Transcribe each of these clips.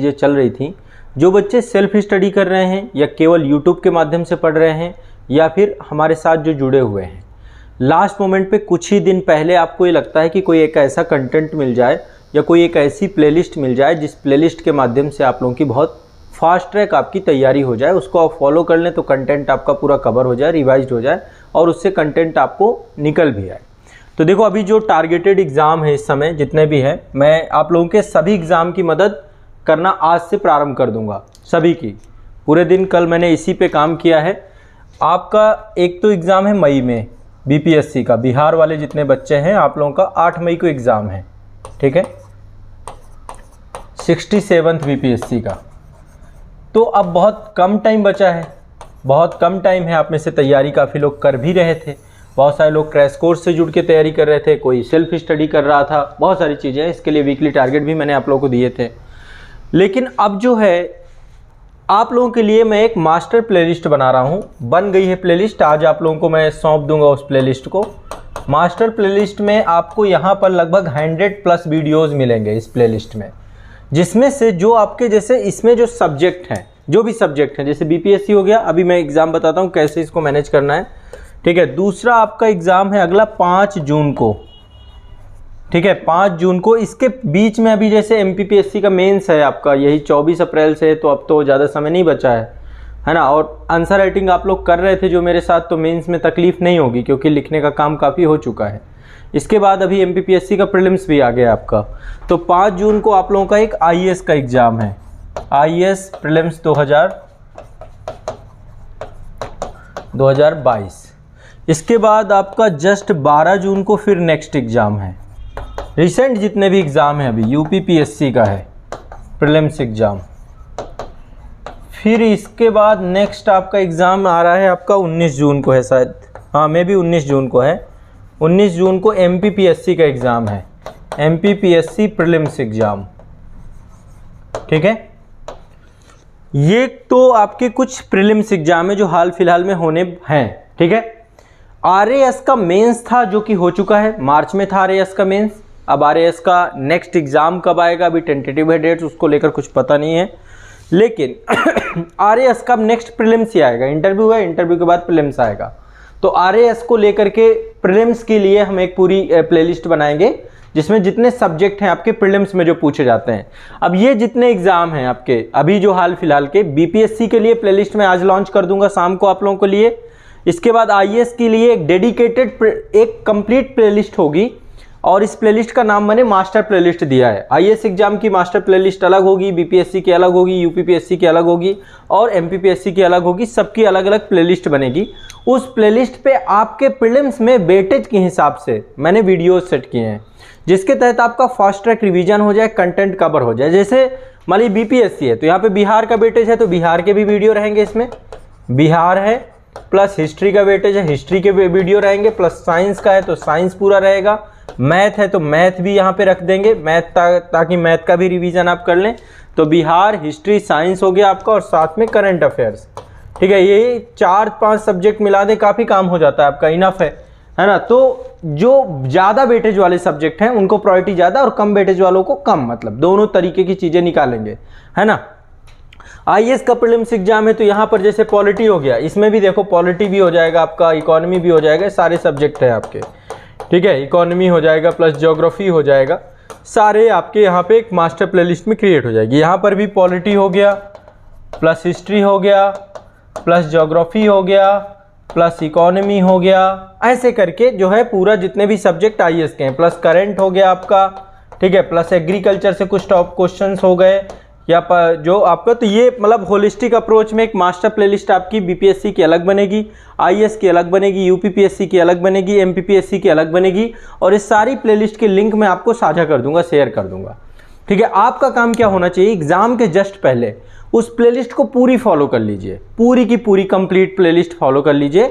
चीज़ें चल रही थी। जो बच्चे सेल्फ स्टडी कर रहे हैं या केवल यूट्यूब के माध्यम से पढ़ रहे हैं या फिर हमारे साथ जो जुड़े हुए हैं, लास्ट मोमेंट पे कुछ ही दिन पहले आपको ये लगता है कि कोई एक ऐसा कंटेंट मिल जाए या कोई एक ऐसी प्लेलिस्ट मिल जाए जिस प्लेलिस्ट के माध्यम से आप लोगों की बहुत फास्ट ट्रैक आपकी तैयारी हो जाए, उसको आप फॉलो कर लें तो कंटेंट आपका पूरा कवर हो जाए, रिवाइज हो जाए और उससे कंटेंट आपको निकल भी आए। तो देखो अभी जो टारगेटेड एग्ज़ाम है इस समय जितने भी हैं, मैं आप लोगों के सभी एग्ज़ाम की मदद करना आज से प्रारंभ कर दूंगा, सभी की। पूरे दिन कल मैंने इसी पे काम किया है। आपका एक तो एग्ज़ाम है मई में बीपीएससी का, बिहार वाले जितने बच्चे हैं आप लोगों का 8 मई को एग्ज़ाम है, ठीक है, 67th बीपीएससी का। तो अब बहुत कम टाइम बचा है, बहुत कम टाइम है। आप में से तैयारी काफ़ी लोग कर भी रहे थे, बहुत सारे लोग क्रैश कोर्स से जुड़ के तैयारी कर रहे थे, कोई सेल्फ स्टडी कर रहा था, बहुत सारी चीज़ें। इसके लिए वीकली टारगेट भी मैंने आप लोगों को दिए थे। लेकिन अब जो है आप लोगों के लिए मैं एक मास्टर प्लेलिस्ट बना रहा हूँ, बन गई है प्लेलिस्ट, आज आप लोगों को मैं सौंप दूंगा उस प्लेलिस्ट को। मास्टर प्लेलिस्ट में आपको यहाँ पर लगभग 100+ वीडियोज़ मिलेंगे इस प्लेलिस्ट में, जिसमें से जो आपके जैसे इसमें जो सब्जेक्ट हैं, जो भी सब्जेक्ट हैं, जैसे बीपीएससी हो गया, अभी मैं एग्ज़ाम बताता हूँ कैसे इसको मैनेज करना है, ठीक है। दूसरा आपका एग्ज़ाम है अगला 5 जून को, ठीक है, 5 जून को। इसके बीच में अभी जैसे एमपीपीएससी का मेंस है आपका, यही 24 अप्रैल से, तो अब तो ज़्यादा समय नहीं बचा है ना। और आंसर राइटिंग आप लोग कर रहे थे जो मेरे साथ, तो मेंस में तकलीफ़ नहीं होगी क्योंकि लिखने का काम काफ़ी हो चुका है। इसके बाद अभी एमपीपीएससी का प्रीलिम्स भी आ गया आपका। तो 5 जून को आप लोगों का एक आईएएस का एग्ज़ाम है, आईएएस प्रीलिम्स 2022। इसके बाद आपका जस्ट 12 जून को फिर नेक्स्ट एग्ज़ाम है। रिसेंट जितने भी एग्ज़ाम हैं अभी यूपीपीएससी का है प्रीलिम्स एग्ज़ाम। फिर इसके बाद नेक्स्ट आपका एग्ज़ाम आ रहा है आपका 19 जून को है शायद, हाँ मे भी 19 जून को है। 19 जून को एमपीपीएससी का एग्ज़ाम है, एमपीपीएससी प्रीलिम्स एग्ज़ाम, ठीक है। ये तो आपके कुछ प्रीलिम्स एग्ज़ाम है जो हाल फिलहाल में होने हैं, ठीक है। आरएएस का मेंस था जो कि हो चुका है, मार्च में था आरएएस का मेंस। अब आरएएस का नेक्स्ट एग्ज़ाम कब आएगा अभी टेंटेटिव है डेट्स, उसको लेकर कुछ पता नहीं है। लेकिन आरएएस का नेक्स्ट प्रीलिम्स ही आएगा, इंटरव्यू है, इंटरव्यू के बाद प्रीलिम्स आएगा। तो आरएएस को लेकर के प्रीलिम्स के लिए हम एक पूरी प्लेलिस्ट बनाएंगे जिसमें जितने सब्जेक्ट हैं आपके प्रीलिम्स में जो पूछे जाते हैं। अब ये जितने एग्ज़ाम हैं आपके अभी जो हाल फिलहाल के, बीपीएससी के लिए प्लेलिस्ट में आज लॉन्च कर दूंगा शाम को आप लोगों के लिए। इसके बाद आईएएस के लिए एक डेडिकेटेड एक कंप्लीट प्लेलिस्ट होगी और इस प्लेलिस्ट का नाम मैंने मास्टर प्लेलिस्ट दिया है। आईएएस एग्जाम की मास्टर प्लेलिस्ट अलग होगी, बीपीएससी की अलग होगी, यूपीपीएससी की अलग होगी और एमपीपीएससी की अलग होगी। सबकी अलग अलग प्लेलिस्ट बनेगी। उस प्लेलिस्ट पे आपके प्रीलिम्स में वेटेज के हिसाब से मैंने वीडियोस सेट किए हैं जिसके तहत आपका फास्ट ट्रैक रिवीजन हो जाए, कंटेंट कवर हो जाए। जैसे मान ली बीपीएससी है तो यहाँ पे बिहार का वेटेज है तो बिहार के भी वीडियो रहेंगे, इसमें बिहार है, प्लस हिस्ट्री का वेटेज है, हिस्ट्री के वीडियो रहेंगे, प्लस साइंस का है तो साइंस पूरा रहेगा, मैथ है तो मैथ भी यहाँ पे रख देंगे, मैथ ताकि मैथ का भी रिवीजन आप कर लें। तो बिहार, हिस्ट्री, साइंस हो गया आपका और साथ में करंट अफेयर्स, ठीक है। ये 4-5 सब्जेक्ट मिला दे काफ़ी काम हो जाता है आपका, इनफ है ना। तो जो ज़्यादा वेटेज वाले सब्जेक्ट हैं उनको प्रायोरिटी ज़्यादा और कम वेटेज वालों को कम, मतलब दोनों तरीके की चीज़ें निकालेंगे, है ना। आईएएस का प्रीलिम्स एग्जाम है तो यहाँ पर जैसे पॉलिटी हो गया, इसमें भी देखो पॉलिटी भी हो जाएगा आपका, इकोनॉमी भी हो जाएगा, सारे सब्जेक्ट हैं आपके, ठीक है। इकोनॉमी हो जाएगा प्लस ज्योग्राफी हो जाएगा, सारे आपके यहाँ पे एक मास्टर प्लेलिस्ट में क्रिएट हो जाएगी। यहाँ पर भी पॉलिटी हो गया प्लस हिस्ट्री हो गया प्लस ज्योग्राफी हो गया प्लस इकोनॉमी हो गया, ऐसे करके जो है पूरा जितने भी सब्जेक्ट आईएएस के हैं, प्लस करंट हो गया आपका, ठीक है, प्लस एग्रीकल्चर से कुछ टॉप क्वेश्चंस हो गए या जो आपका। तो ये मतलब होलिस्टिक अप्रोच में एक मास्टर प्लेलिस्ट आपकी बीपीएससी की अलग बनेगी, आईएएस की अलग बनेगी, यूपीपीएससी की अलग बनेगी, एमपीपीएससी की अलग बनेगी और इस सारी प्लेलिस्ट के लिंक मैं आपको साझा कर दूंगा, शेयर कर दूंगा, ठीक है। आपका काम क्या होना चाहिए, एग्जाम के जस्ट पहले उस प्लेलिस्ट को पूरी फॉलो कर लीजिए, पूरी की पूरी कंप्लीट प्लेलिस्ट फॉलो कर लीजिए।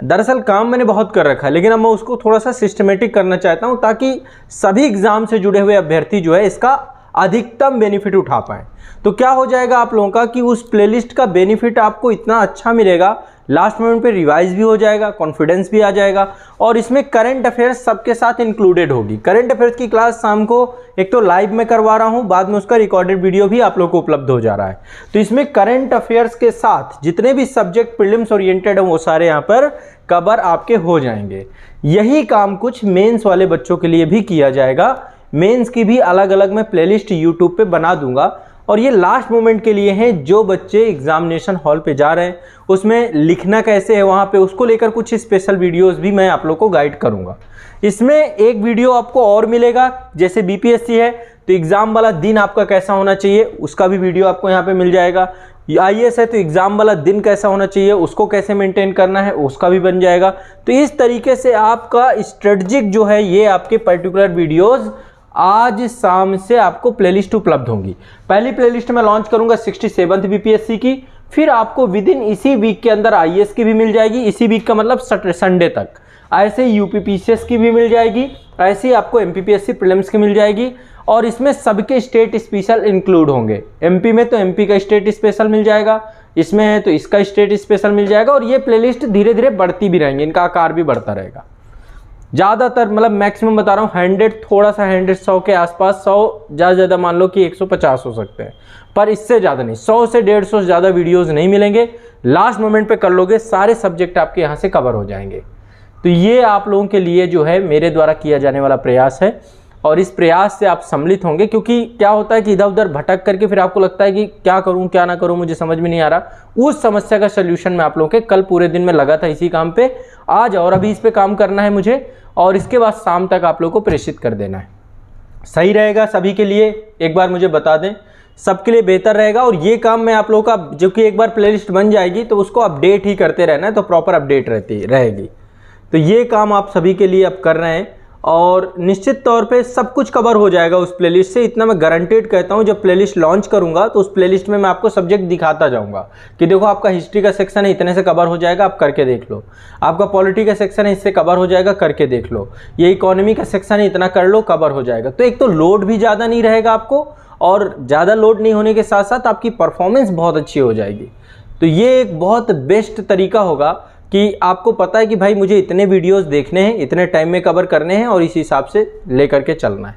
दरअसल काम मैंने बहुत कर रखा है लेकिन अब मैं उसको थोड़ा सा सिस्टमेटिक करना चाहता हूं ताकि सभी एग्जाम से जुड़े हुए अभ्यर्थी जो है इसका अधिकतम बेनिफिट उठा पाएं। तो क्या हो जाएगा आप लोगों का कि उस प्लेलिस्ट का बेनिफिट आपको इतना अच्छा मिलेगा लास्ट मोमेंट पे रिवाइज भी हो जाएगा, कॉन्फिडेंस भी आ जाएगा। और इसमें करंट अफेयर्स सबके साथ इंक्लूडेड होगी। करंट अफेयर्स की क्लास शाम को एक तो लाइव में करवा रहा हूँ, बाद में उसका रिकॉर्डेड वीडियो भी आप लोग को उपलब्ध हो जा रहा है। तो इसमें करंट अफेयर्स के साथ जितने भी सब्जेक्ट प्रीलिम्स ओरिएंटेड हैं वो सारे यहाँ पर कवर आपके हो जाएंगे। यही काम कुछ मेंस वाले बच्चों के लिए भी किया जाएगा। मेंस की भी अलग अलग मैं प्लेलिस्ट यूट्यूब पे बना दूंगा, और ये लास्ट मोमेंट के लिए हैं जो बच्चे एग्जामिनेशन हॉल पे जा रहे हैं, उसमें लिखना कैसे है वहाँ पे, उसको लेकर कुछ स्पेशल वीडियोस भी मैं आप लोग को गाइड करूँगा। इसमें एक वीडियो आपको और मिलेगा, जैसे बीपीएससी है तो एग्ज़ाम वाला दिन आपका कैसा होना चाहिए उसका भी वीडियो आपको यहाँ पे मिल जाएगा। आईएएस है तो एग्ज़ाम वाला दिन कैसा होना चाहिए, उसको कैसे मेंटेन करना है उसका भी बन जाएगा। तो इस तरीके से आपका स्ट्रेटजिक जो है ये आपके पर्टिकुलर वीडियोज़ आज शाम से आपको प्लेलिस्ट उपलब्ध होंगी। पहली प्लेलिस्ट मैं लॉन्च करूंगा 67th बीपीएससी की, फिर आपको विद इन इसी वीक के अंदर आईएएस की भी मिल जाएगी, इसी वीक का मतलब संडे तक। ऐसे ही यूपीपीसीएस की भी मिल जाएगी, ऐसे ही आपको एमपीपीएससी प्रीलिम्स की मिल जाएगी, और इसमें सबके स्टेट स्पेशल इंक्लूड होंगे। एमपी में तो एमपी का स्टेट स्पेशल मिल जाएगा, इसमें है तो इसका स्टेट स्पेशल मिल जाएगा। और ये प्लेलिस्ट धीरे धीरे बढ़ती भी रहेंगी, इनका आकार भी बढ़ता रहेगा। ज़्यादातर मतलब मैक्सिमम बता रहा हूँ 100, थोड़ा सा 100 के आसपास, 100 ज़्यादा मान लो कि 150 हो सकते हैं, पर इससे ज़्यादा नहीं। 100 से 150 से ज़्यादा वीडियोस नहीं मिलेंगे। लास्ट मोमेंट पे कर लोगे, सारे सब्जेक्ट आपके यहाँ से कवर हो जाएंगे। तो ये आप लोगों के लिए जो है मेरे द्वारा किया जाने वाला प्रयास है, और इस प्रयास से आप सम्मिलित होंगे। क्योंकि क्या होता है कि इधर उधर भटक करके फिर आपको लगता है कि क्या करूं क्या ना करूं, मुझे समझ में नहीं आ रहा। उस समस्या का सल्यूशन मैं आप लोगों के कल पूरे दिन में लगा था इसी काम पे, आज और अभी इस पे काम करना है मुझे, और इसके बाद शाम तक आप लोगों को प्रेषित कर देना है। सही रहेगा सभी के लिए, एक बार मुझे बता दें, सबके लिए बेहतर रहेगा। और ये काम मैं आप लोगों का, जो कि एक बार प्लेलिस्ट बन जाएगी तो उसको अपडेट ही करते रहना है, तो प्रॉपर अपडेट रहेगी। तो ये काम आप सभी के लिए अब कर रहे हैं, और निश्चित तौर पे सब कुछ कवर हो जाएगा उस प्लेलिस्ट से, इतना मैं गारंटेड कहता हूँ। जब प्लेलिस्ट लॉन्च करूँगा तो उस प्लेलिस्ट में मैं आपको सब्जेक्ट दिखाता जाऊँगा कि देखो आपका हिस्ट्री का सेक्शन है इतने से कवर हो जाएगा, आप करके देख लो। आपका पॉलिटी का सेक्शन है इससे कवर हो जाएगा, करके देख लो। ये इकोनॉमी का सेक्शन है इतना कर लो, कवर हो जाएगा। तो एक तो लोड भी ज़्यादा नहीं रहेगा आपको, और ज़्यादा लोड नहीं होने के साथ साथ आपकी परफॉर्मेंस बहुत अच्छी हो जाएगी। तो ये एक बहुत बेस्ट तरीका होगा कि आपको पता है कि भाई मुझे इतने वीडियोस देखने हैं, इतने टाइम में कवर करने हैं, और इस हिसाब से लेकर के चलना है।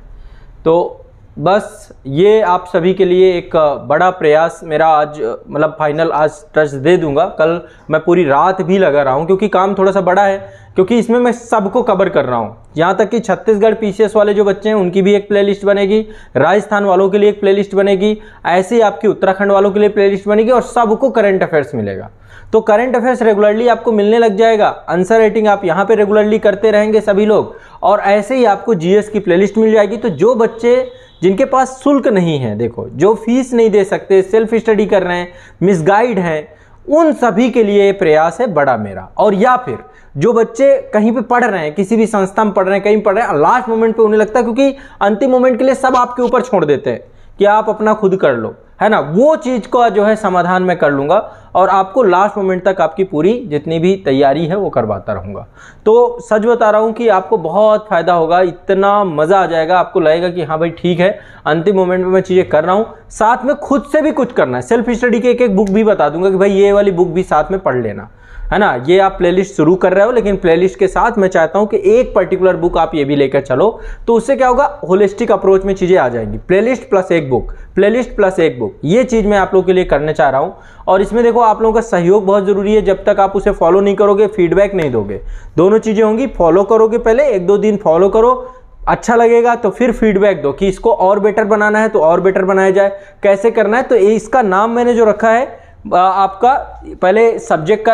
तो बस ये आप सभी के लिए एक बड़ा प्रयास मेरा आज, मतलब फाइनल आज टच दे दूंगा। कल मैं पूरी रात भी लगा रहा हूँ, क्योंकि काम थोड़ा सा बड़ा है, क्योंकि इसमें मैं सबको कवर कर रहा हूँ। यहाँ तक कि छत्तीसगढ़ पीसीएस वाले जो बच्चे हैं उनकी भी एक प्लेलिस्ट बनेगी, राजस्थान वालों के लिए एक प्लेलिस्ट बनेगी, ऐसे ही आपकी उत्तराखंड वालों के लिए प्लेलिस्ट बनेगी, और सबको करंट अफेयर्स मिलेगा। तो करंट अफेयर्स रेगुलरली आपको मिलने लग जाएगा, आंसर राइटिंग आप यहाँ पे रेगुलरली करते रहेंगे सभी लोग, और ऐसे ही आपको जीएस की प्लेलिस्ट मिल जाएगी। तो जो बच्चे जिनके पास शुल्क नहीं है, देखो जो फीस नहीं दे सकते, सेल्फ स्टडी कर रहे हैं, मिसगाइड हैं, उन सभी के लिए ये प्रयास है बड़ा मेरा। और या फिर जो बच्चे कहीं पे पढ़ रहे हैं, किसी भी संस्था में पढ़ रहे हैं, कहीं पढ़ रहे हैं, लास्ट मोमेंट पे उन्हें लगता है, क्योंकि अंतिम मोमेंट के लिए सब आपके ऊपर छोड़ देते हैं कि आप अपना खुद कर लो, है ना, वो चीज़ का जो है समाधान मैं कर लूँगा, और आपको लास्ट मोमेंट तक आपकी पूरी जितनी भी तैयारी है वो करवाता रहूँगा। तो सच बता रहा हूँ कि आपको बहुत फ़ायदा होगा, इतना मज़ा आ जाएगा, आपको लगेगा कि हाँ भाई ठीक है, अंतिम मोमेंट में मैं चीज़ें कर रहा हूँ। साथ में खुद से भी कुछ करना है, सेल्फ स्टडी के एक बुक भी बता दूंगा कि भाई ये वाली बुक भी साथ में पढ़ लेना, है ना। ये आप प्लेलिस्ट शुरू कर रहे हो, लेकिन प्लेलिस्ट के साथ मैं चाहता हूं कि एक पर्टिकुलर बुक आप ये भी लेकर चलो, तो उससे क्या होगा, होलिस्टिक अप्रोच में चीज़ें आ जाएंगी। प्लेलिस्ट प्लस एक बुक, प्लेलिस्ट प्लस एक बुक, ये चीज़ मैं आप लोगों के लिए करने चाह रहा हूं। और इसमें देखो आप लोगों का सहयोग बहुत ज़रूरी है। जब तक आप उसे फॉलो नहीं करोगे, फीडबैक नहीं दोगे, दोनों चीज़ें होंगी। फॉलो करोगे, पहले 1-2 दिन फॉलो करो, अच्छा लगेगा तो फिर फीडबैक दो कि इसको और बेटर बनाना है तो और बेटर बनाया जाए, कैसे करना है। तो इसका नाम मैंने जो रखा है आपका, पहले सब्जेक्ट का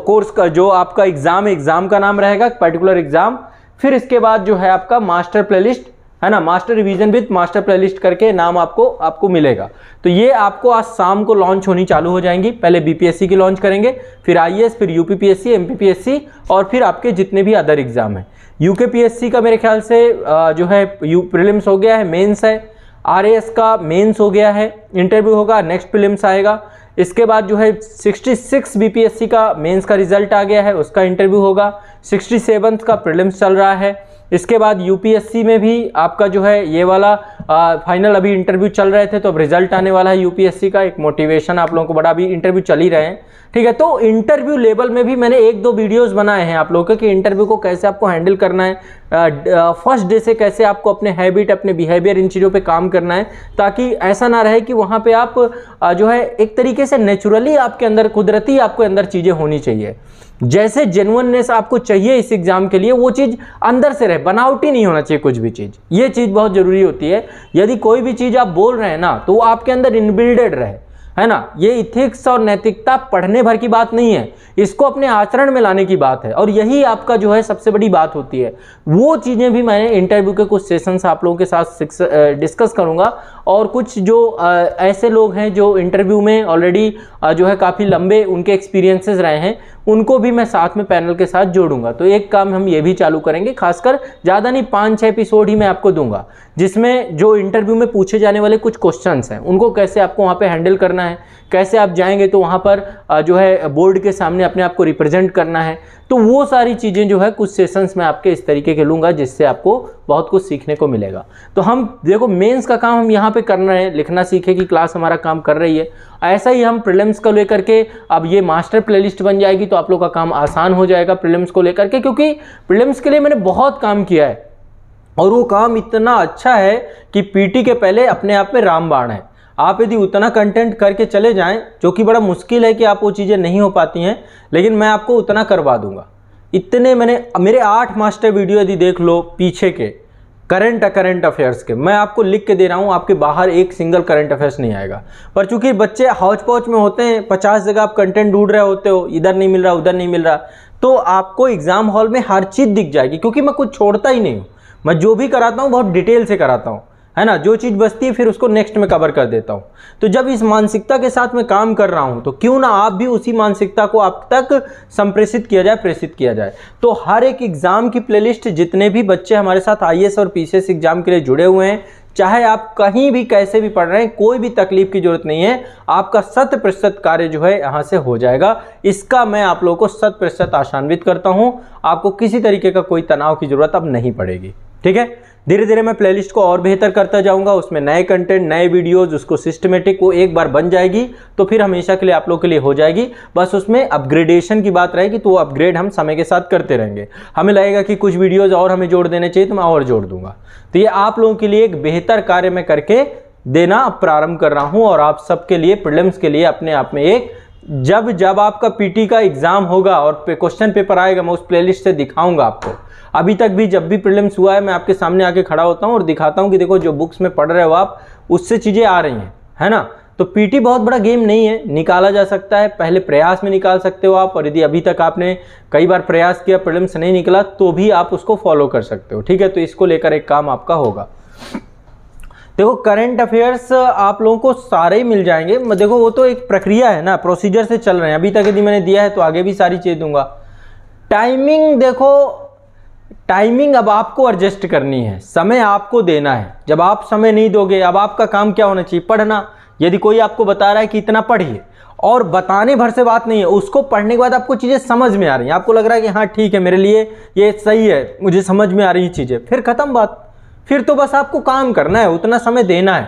कोर्स का जो आपका एग्जाम है, एग्जाम का नाम रहेगा पर्टिकुलर एग्जाम, फिर इसके बाद जो है आपका मास्टर प्लेलिस्ट, है ना, master revision with master playlist करके नाम आपको मिलेगा। तो ये आपको आज शाम को लॉन्च होनी चालू हो जाएंगी। पहले बीपीएससी की लॉन्च करेंगे, फिर आईएएस, फिर यूपीपीएससी, एमपीपीएससी, और फिर आपके जितने भी अदर एग्जाम है। यूकेपीएससी का मेरे ख्याल से जो है प्रीलिम्स हो गया है, मेंस है, आरएएस का मेंस हो गया है, इंटरव्यू होगा, नेक्स्ट प्रीलिम्स आएगा। इसके बाद जो है 66 बीपीएससी का मेंस का रिजल्ट आ गया है, उसका इंटरव्यू होगा। 67 का प्रीलिम्स चल रहा है, इसके बाद यूपीएससी में भी आपका जो है ये वाला फाइनल अभी इंटरव्यू चल रहे थे, तो अब रिजल्ट आने वाला है यूपीएससी का। एक मोटिवेशन आप लोगों को बड़ा, अभी इंटरव्यू चल ही रहे हैं, ठीक है। तो इंटरव्यू लेवल में भी मैंने 1-2 वीडियोस बनाए हैं आप लोगों के कि इंटरव्यू को कैसे आपको हैंडल करना है, फर्स्ट डे से कैसे आपको अपने हैबिट, अपने बिहेवियर, इन चीज़ों पे काम करना है, ताकि ऐसा ना रहे कि वहाँ पे आप जो है एक तरीके से नेचुरली आपके अंदर, कुदरती आपके अंदर चीज़ें होनी चाहिए, जैसे जेन्युइननेस आपको चाहिए इस एग्जाम के लिए, वो चीज़ अंदर से रहे, बनावटी नहीं होना चाहिए कुछ भी चीज़। ये चीज़ बहुत ज़रूरी होती है। यदि कोई भी चीज़ आप बोल रहे हैं ना, तो वो आपके अंदर इनबिल्डेड रहे, है ना। ये इथिक्स और नैतिकता पढ़ने भर की बात नहीं है, इसको अपने आचरण में लाने की बात है, और यही आपका जो है सबसे बड़ी बात होती है। वो चीज़ें भी मैंने इंटरव्यू के कुछ सेशंस आप लोगों के साथ डिस्कस करूंगा, और कुछ जो ऐसे लोग हैं जो इंटरव्यू में ऑलरेडी जो है काफ़ी लंबे उनके एक्सपीरियंसेस रहे हैं, उनको भी मैं साथ में पैनल के साथ जोड़ूंगा। तो एक काम हम ये भी चालू करेंगे, खासकर ज़्यादा नहीं, 5-6 एपिसोड ही मैं आपको दूंगा, जिसमें जो इंटरव्यू में पूछे जाने वाले कुछ क्वेश्चंस हैं उनको कैसे आपको वहाँ पे हैंडल करना है, कैसे आप जाएंगे तो वहाँ पर जो है बोर्ड के सामने अपने आप को रिप्रेजेंट करना है। तो वो सारी चीज़ें जो है कुछ सेशंस में आपके इस तरीके के लूँगा, जिससे आपको बहुत कुछ सीखने को मिलेगा। तो हम देखो मेंस का काम हम यहाँ पे कर रहे हैं, लिखना सीखे की क्लास हमारा काम कर रही है, ऐसा ही हम प्रीलिम्स को लेकर के, अब ये मास्टर प्लेलिस्ट बन जाएगी तो आप लोग का काम आसान हो जाएगा प्रीलिम्स को लेकर के, क्योंकि प्रीलिम्स के लिए मैंने बहुत काम किया है, और वो काम इतना अच्छा है कि पीटी के पहले अपने आप में रामबाण है। आप यदि उतना कंटेंट करके चले जाएं, जो कि बड़ा मुश्किल है कि आप वो चीज़ें नहीं हो पाती हैं, लेकिन मैं आपको उतना करवा दूंगा। इतने मेरे 8 मास्टर वीडियो यदि देख लो पीछे के करंट अफेयर्स के, मैं आपको लिख के दे रहा हूँ, आपके बाहर एक सिंगल करंट अफेयर्स नहीं आएगा। पर चूंकि बच्चे हौच पौच में होते हैं, 50 जगह आप कंटेंट ढूंढ रहे होते हो, इधर नहीं मिल रहा, उधर नहीं मिल रहा, तो आपको एग्जाम हॉल में हर चीज़ दिख जाएगी, क्योंकि मैं कुछ छोड़ता ही नहीं हूँ। मैं जो भी कराता हूँ बहुत डिटेल से कराता हूँ, है ना। जो चीज़ बचती है फिर उसको नेक्स्ट में कवर कर देता हूँ। तो जब इस मानसिकता के साथ मैं काम कर रहा हूँ, तो क्यों ना आप भी उसी मानसिकता को आप तक संप्रेषित किया जाए, प्रेषित किया जाए। तो हर एक एग्जाम की प्लेलिस्ट, जितने भी बच्चे हमारे साथ आईएएस और पीसीएस एग्जाम के लिए जुड़े हुए हैं, चाहे आप कहीं भी कैसे भी पढ़ रहे हैं, कोई भी तकलीफ की जरूरत नहीं है, आपका 100% कार्य जो है यहाँ से हो जाएगा। इसका मैं आप लोगों को 100% आशान्वित करता हूँ। आपको किसी तरीके का कोई तनाव की जरूरत अब नहीं पड़ेगी, ठीक है। धीरे धीरे मैं प्लेलिस्ट को और बेहतर करता जाऊंगा, उसमें नए कंटेंट, नए वीडियोस, उसको सिस्टमेटिक, वो एक बार बन जाएगी तो फिर हमेशा के लिए आप लोगों के लिए हो जाएगी। बस उसमें अपग्रेडेशन की बात रहेगी, तो वो अपग्रेड हम समय के साथ करते रहेंगे। हमें लगेगा कि कुछ वीडियोस और हमें जोड़ देने चाहिए, तो मैं और जोड़ दूंगा। तो ये आप लोगों के लिए एक बेहतर कार्य मैं करके देना प्रारंभ कर रहा हूँ, और आप सबके लिए प्रीलिम्स के लिए अपने आप में एक, जब आपका पीटी का एग्जाम होगा और क्वेश्चन पेपर आएगा, मैं उस प्लेलिस्ट से दिखाऊंगा आपको। अभी तक भी जब भी प्रीलिम्स हुआ है, मैं आपके सामने आके खड़ा होता हूं और दिखाता हूं कि देखो जो बुक्स में पढ़ रहे हो आप, उससे चीज़ें आ रही हैं, है ना। तो पीटी बहुत बड़ा गेम नहीं है, निकाला जा सकता है, पहले प्रयास में निकाल सकते हो आप, और यदि अभी तक आपने कई बार प्रयास किया, प्रीलिम्स नहीं निकला, तो भी आप उसको फॉलो कर सकते हो, ठीक है। तो इसको लेकर एक काम आपका होगा। देखो करंट अफेयर्स आप लोगों को सारे ही मिल जाएंगे। देखो वो तो एक प्रक्रिया है ना, प्रोसीजर से चल रहे हैं। अभी तक यदि मैंने दिया है तो आगे भी सारी चीज़ दूंगा। टाइमिंग, देखो टाइमिंग अब आपको एडजस्ट करनी है, समय आपको देना है। जब आप समय नहीं दोगे, अब आपका काम क्या होना चाहिए? पढ़ना। यदि कोई आपको बता रहा है कि इतना पढ़िए, और बताने भर से बात नहीं है, उसको पढ़ने के बाद आपको चीज़ें समझ में आ रही हैं, आपको लग रहा है कि हाँ ठीक है, मेरे लिए ये सही है, मुझे समझ में आ रही चीज़ें, फिर खत्म बात। फिर तो बस आपको काम करना है, उतना समय देना है,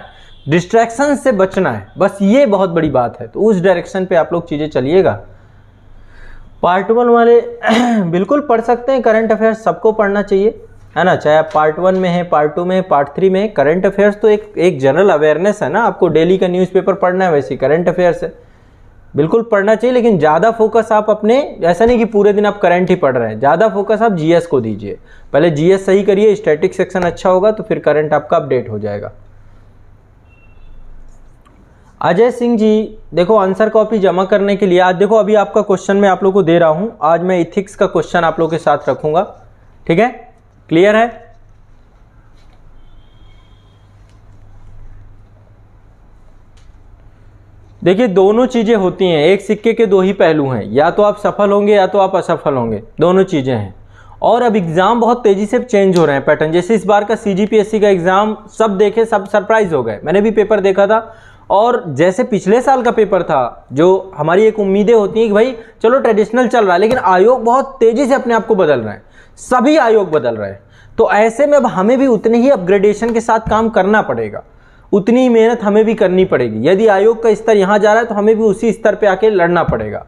डिस्ट्रैक्शन से बचना है, बस ये बहुत बड़ी बात है। तो उस डायरेक्शन पे आप लोग चीज़ें चलिएगा। पार्ट 1 वाले बिल्कुल पढ़ सकते हैं, करंट अफेयर्स सबको पढ़ना चाहिए, है ना। चाहे आप पार्ट 1 में है, पार्ट 2 में है, पार्ट 3 में है। करंट अफेयर्स तो एक जनरल अवेयरनेस है ना, आपको डेली का न्यूज़पेपर पढ़ना है, वैसे करंट अफेयर्स है, बिल्कुल पढ़ना चाहिए। लेकिन ज़्यादा फोकस आप अपने, ऐसा नहीं कि पूरे दिन आप करंट ही पढ़ रहे हैं, ज़्यादा फोकस आप जीएस को दीजिए। पहले जीएस सही करिए, स्टैटिक सेक्शन अच्छा होगा तो फिर करंट आपका अपडेट हो जाएगा। अजय सिंह जी, देखो आंसर कॉपी जमा करने के लिए आज देखो अभी आपका क्वेश्चन मैं आप लोगों को दे रहा हूं। आज मैं इथिक्स का क्वेश्चन आप लोगों के साथ रखूंगा, ठीक है, क्लियर है। देखिए दोनों चीजें होती हैं, एक सिक्के के दो ही पहलू हैं, या तो आप सफल होंगे या तो आप असफल होंगे, दोनों चीजें हैं। और अब एग्जाम बहुत तेजी से चेंज हो रहे हैं पैटर्न। जैसे इस बार का सीजीपीएससी का एग्जाम सब देखे, सब सरप्राइज हो गए। मैंने भी पेपर देखा था, और जैसे पिछले साल का पेपर था, जो हमारी एक उम्मीदें होती हैं कि भाई चलो ट्रेडिशनल चल रहा है, लेकिन आयोग बहुत तेजी से अपने आप को बदल रहे हैं, सभी आयोग बदल रहे हैं। तो ऐसे में अब हमें भी उतने ही अपग्रेडेशन के साथ काम करना पड़ेगा, उतनी ही मेहनत हमें भी करनी पड़ेगी। यदि आयोग का स्तर यहाँ जा रहा है तो हमें भी उसी स्तर पे आके लड़ना पड़ेगा।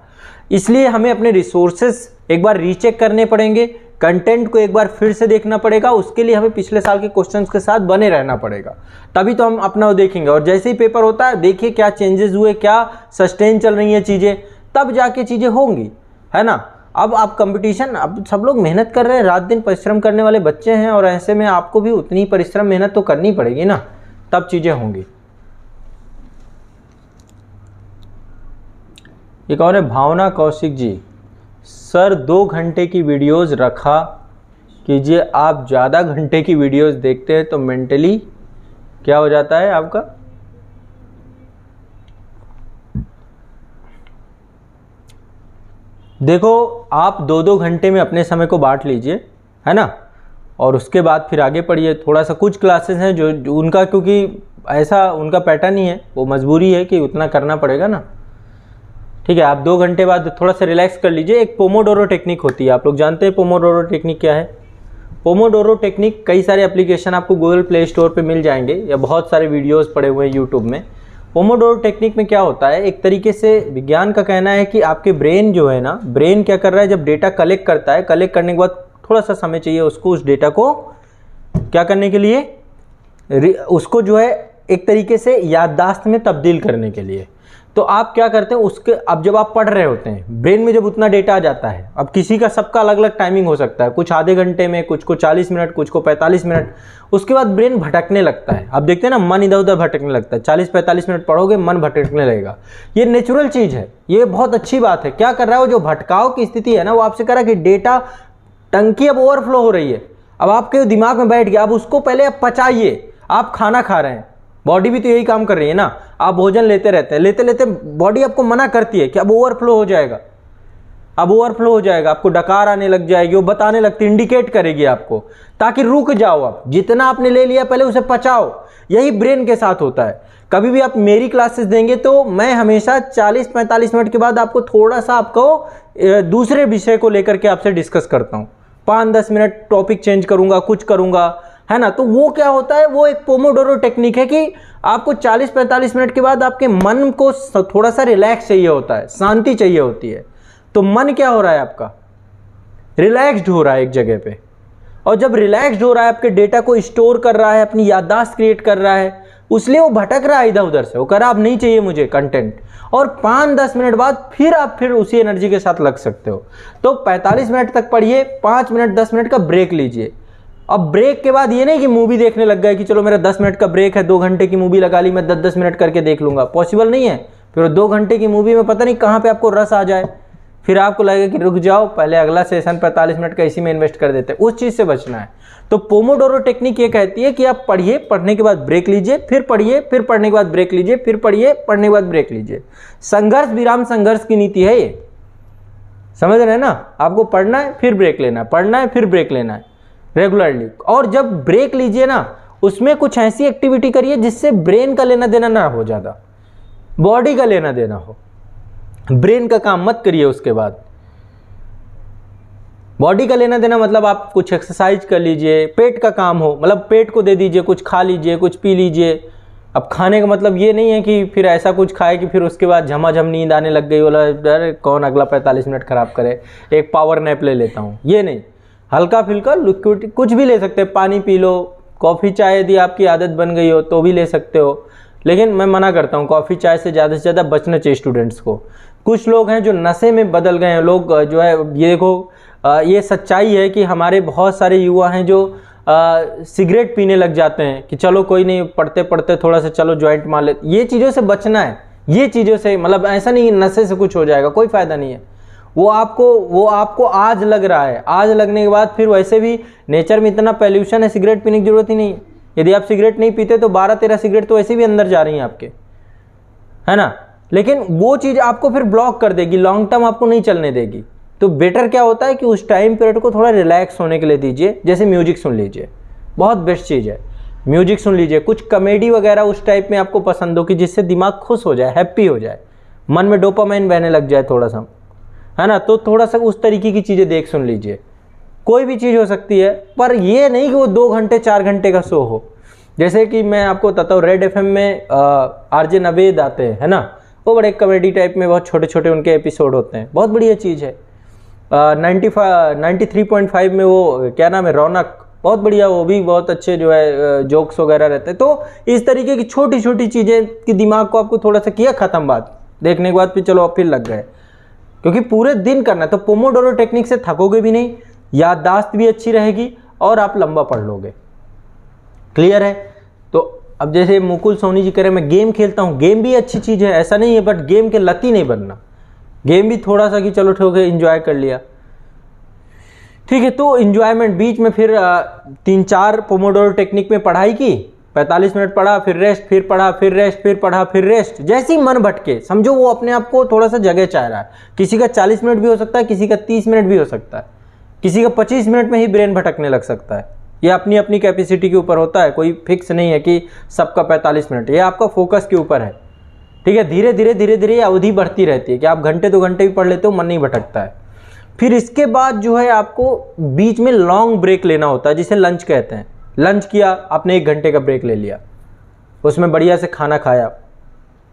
इसलिए हमें अपने रिसोर्सेस एक बार रीचेक करने पड़ेंगे, कंटेंट को एक बार फिर से देखना पड़ेगा, उसके लिए हमें पिछले साल के क्वेश्चंस के साथ बने रहना पड़ेगा, तभी तो हम अपना वो देखेंगे। और जैसे ही पेपर होता है देखिए क्या चेंजेस हुए, क्या सस्टेन चल रही हैं चीज़ें, तब जाके चीज़ें होंगी, है ना। अब आप कंपटीशन, अब सब लोग मेहनत कर रहे हैं, रात दिन परिश्रम करने वाले बच्चे हैं, और ऐसे में आपको भी उतनी परिश्रम मेहनत तो करनी पड़ेगी ना, तब चीज़ें होंगी। एक और है भावना कौशिक जी, सर 2 घंटे की वीडियोस रखा कीजिए, आप ज़्यादा घंटे की वीडियोस देखते हैं तो मेंटली क्या हो जाता है आपका? देखो आप 2-2 घंटे में अपने समय को बांट लीजिए, है ना, और उसके बाद फिर आगे पढ़िए। थोड़ा सा कुछ क्लासेस हैं जो उनका, क्योंकि ऐसा उनका पैटर्न ही है, वो मजबूरी है कि उतना करना पड़ेगा ना, ठीक है। आप 2 घंटे बाद थोड़ा सा रिलैक्स कर लीजिए। एक पोमोडोरो टेक्निक होती है, आप लोग जानते हैं पोमोडोरो टेक्निक क्या है? पोमोडोरो टेक्निक कई सारे एप्लीकेशन आपको गूगल प्ले स्टोर पे मिल जाएंगे, या बहुत सारे वीडियोस पड़े हुए हैं यूट्यूब में। पोमोडोरो टेक्निक में क्या होता है, एक तरीके से विज्ञान का कहना है कि आपके ब्रेन जो है ना, ब्रेन क्या कर रहा है, जब डेटा कलेक्ट करता है, कलेक्ट करने के बाद थोड़ा सा समय चाहिए उसको उस डेटा को क्या करने के लिए, उसको जो है एक तरीके से याददाश्त में तब्दील करने के लिए। तो आप क्या करते हैं उसके, अब जब आप पढ़ रहे होते हैं, ब्रेन में जब उतना डेटा आ जाता है, अब किसी का सबका अलग अलग टाइमिंग हो सकता है, कुछ आधे घंटे में, कुछ को 40 मिनट, कुछ को 45 मिनट, उसके बाद ब्रेन भटकने लगता है। आप देखते हैं ना, मन इधर उधर भटकने लगता है, 40-45 मिनट पढ़ोगे मन भटकने लगेगा। ये नेचुरल चीज़ है, ये बहुत अच्छी बात है। क्या कर रहा है वो, जो भटकाव की स्थिति है ना, वो आपसे कह रहा है कि डेटा टंकी अब ओवरफ्लो हो रही है, अब आपके दिमाग में बैठ गया, अब उसको पहले आप पचाइए। आप खाना खा रहे हैं, बॉडी भी तो यही काम कर रही है ना, आप भोजन लेते रहते हैं, लेते लेते बॉडी आपको मना करती है कि अब ओवरफ्लो हो जाएगा, अब ओवरफ्लो हो जाएगा, आपको डकार आने लग जाएगी, वो बताने लगती, इंडिकेट करेगी आपको, ताकि रुक जाओ। आप जितना आपने ले लिया पहले उसे पचाओ। यही ब्रेन के साथ होता है। कभी भी आप मेरी क्लासेस देंगे तो मैं हमेशा 40-45 मिनट के बाद आपको थोड़ा सा आपको दूसरे विषय को लेकर के आपसे डिस्कस करता हूँ, 5-10 मिनट टॉपिक चेंज करूँगा, कुछ करूँगा, है ना। तो वो क्या होता है, वो एक पोमोडोरो टेक्निक है कि आपको 40-45 मिनट के बाद आपके मन को थोड़ा सा रिलैक्स चाहिए होता है, शांति चाहिए होती है। तो मन क्या हो रहा है आपका, रिलैक्स्ड हो रहा है एक जगह पे, और जब रिलैक्स्ड हो रहा है, आपके डेटा को स्टोर कर रहा है, अपनी याददाश्त क्रिएट कर रहा है, उसलिए वो भटक रहा है इधर उधर से, वो कह रहा अब नहीं चाहिए मुझे कंटेंट, और 5-10 मिनट बाद फिर आप फिर उसी एनर्जी के साथ लग सकते हो। तो 45 मिनट तक पढ़िए, 5 मिनट 10 मिनट का ब्रेक लीजिए। अब ब्रेक के बाद ये नहीं कि मूवी देखने लग गए कि चलो मेरा 10 मिनट का ब्रेक है, 2 घंटे की मूवी लगा ली, मैं 10-10 मिनट करके देख लूँगा, पॉसिबल नहीं है। फिर 2 घंटे की मूवी में पता नहीं कहाँ पे आपको रस आ जाए, फिर आपको लगेगा कि रुक जाओ, पहले अगला सेशन 45 मिनट का इसी में इन्वेस्ट कर देते हैं। उस चीज़ से बचना है। तो पोमोडोरो टेक्निक ये कहती है कि आप पढ़िए, पढ़ने के बाद ब्रेक लीजिए, फिर पढ़िए, फिर पढ़ने के बाद ब्रेक लीजिए, फिर पढ़िए, पढ़ने के बाद ब्रेक लीजिए। संघर्ष विराम संघर्ष की नीति है ये, समझ रहे हैं ना। आपको पढ़ना है, फिर ब्रेक लेना है, पढ़ना है, फिर ब्रेक लेना है रेगुलरली। और जब ब्रेक लीजिए ना, उसमें कुछ ऐसी एक्टिविटी करिए जिससे ब्रेन का लेना देना ना हो, ज़्यादा बॉडी का लेना देना हो। ब्रेन का काम मत करिए उसके बाद। बॉडी का लेना देना मतलब आप कुछ एक्सरसाइज कर लीजिए, पेट का काम हो, मतलब पेट को दे दीजिए, कुछ खा लीजिए, कुछ पी लीजिए। अब खाने का मतलब ये नहीं है कि फिर ऐसा कुछ खाए कि फिर उसके बाद झमाझम नींद आने लग गई, बोला डर कौन अगला 45 मिनट खराब करे, एक पावर नैप ले लेता हूँ, ये नहीं। हल्का फुल्का लिक्विड कुछ भी ले सकते हैं, पानी पी लो, कॉफ़ी चाय यदि आपकी आदत बन गई हो तो भी ले सकते हो, लेकिन मैं मना करता हूँ कॉफ़ी चाय से ज़्यादा बचना चाहिए स्टूडेंट्स को। कुछ लोग हैं जो नशे में बदल गए हैं, लोग जो है, ये देखो ये सच्चाई है कि हमारे बहुत सारे युवा हैं जो सिगरेट पीने लग जाते हैं कि चलो कोई नहीं, पढ़ते पढ़ते थोड़ा सा चलो जॉइंट मार ले। ये चीज़ों से बचना है, ये चीज़ों से, मतलब ऐसा नहीं नशे से कुछ हो जाएगा, कोई फ़ायदा नहीं है। वो आपको आज लग रहा है, आज लगने के बाद फिर वैसे भी नेचर में इतना पॉल्यूशन है, सिगरेट पीने की जरूरत ही नहीं। यदि आप सिगरेट नहीं पीते तो 12-13 सिगरेट तो वैसे भी अंदर जा रही हैं आपके, है ना। लेकिन वो चीज़ आपको फिर ब्लॉक कर देगी, लॉन्ग टर्म आपको नहीं चलने देगी। तो बेटर क्या होता है कि उस टाइम पीरियड को थोड़ा रिलैक्स होने के लिए दीजिए। जैसे म्यूजिक सुन लीजिए, बहुत बेस्ट चीज़ है, म्यूजिक सुन लीजिए। कुछ कॉमेडी वगैरह उस टाइप में आपको पसंद हो कि जिससे दिमाग खुश हो जाए, हैप्पी हो जाए, मन में डोपामाइन बहने लग जाए थोड़ा सा, है ना। तो थोड़ा सा उस तरीके की चीज़ें देख सुन लीजिए, कोई भी चीज़ हो सकती है, पर ये नहीं कि वो 2 घंटे 4 घंटे का शो हो। जैसे कि मैं आपको बताता हूँ, रेड एफएम में आरजे नवेद आते हैं, है ना, वो बड़े कॉमेडी टाइप में बहुत छोटे छोटे उनके एपिसोड होते हैं, बहुत बढ़िया चीज़ है। 93.5 में वो क्या नाम है, रौनक, बहुत बढ़िया, वो भी बहुत अच्छे जो है जोक्स वगैरह रहते हैं। तो इस तरीके की छोटी छोटी चीज़ें कि दिमाग को आपको थोड़ा सा किया ख़त्म, बात देखने के बाद फिर चलो अब फिर लग गए, क्योंकि पूरे दिन करना है। तो पोमोडोरो टेक्निक से थकोगे भी नहीं, याददाश्त भी अच्छी रहेगी और आप लंबा पढ़ लोगे। क्लियर है? तो अब जैसे मुकुल सोनी जी कह रहे हैं मैं गेम खेलता हूँ, गेम भी अच्छी चीज़ है, ऐसा नहीं है, बट गेम के लती नहीं बनना। गेम भी थोड़ा सा कि चलो ठीक है इंजॉय कर लिया, ठीक है। तो इंजॉयमेंट बीच में फिर 3-4 पोमोडोरो टेक्निक में पढ़ाई की, 45 मिनट पढ़ा, फिर रेस्ट, फिर पढ़ा, फिर रेस्ट, फिर पढ़ा, फिर रेस्ट। जैसे ही मन भटके, समझो वो अपने आप को थोड़ा सा जगह चाह रहा है। किसी का 40 मिनट भी हो सकता है, किसी का 30 मिनट भी हो सकता है, किसी का 25 मिनट में ही ब्रेन भटकने लग सकता है। ये अपनी अपनी कैपेसिटी के ऊपर होता है, कोई फिक्स नहीं है कि सबका 45 मिनट। ये आपका फोकस के ऊपर है, ठीक है। धीरे धीरे धीरे धीरे अवधि बढ़ती रहती है कि आप घंटे 2 घंटे भी पढ़ लेते हो, मन नहीं भटकता है। फिर इसके बाद जो है आपको बीच में लॉन्ग ब्रेक लेना होता है, जिसे लंच कहते हैं। लंच किया आपने, 1 घंटे का ब्रेक ले लिया, उसमें बढ़िया से खाना खाया,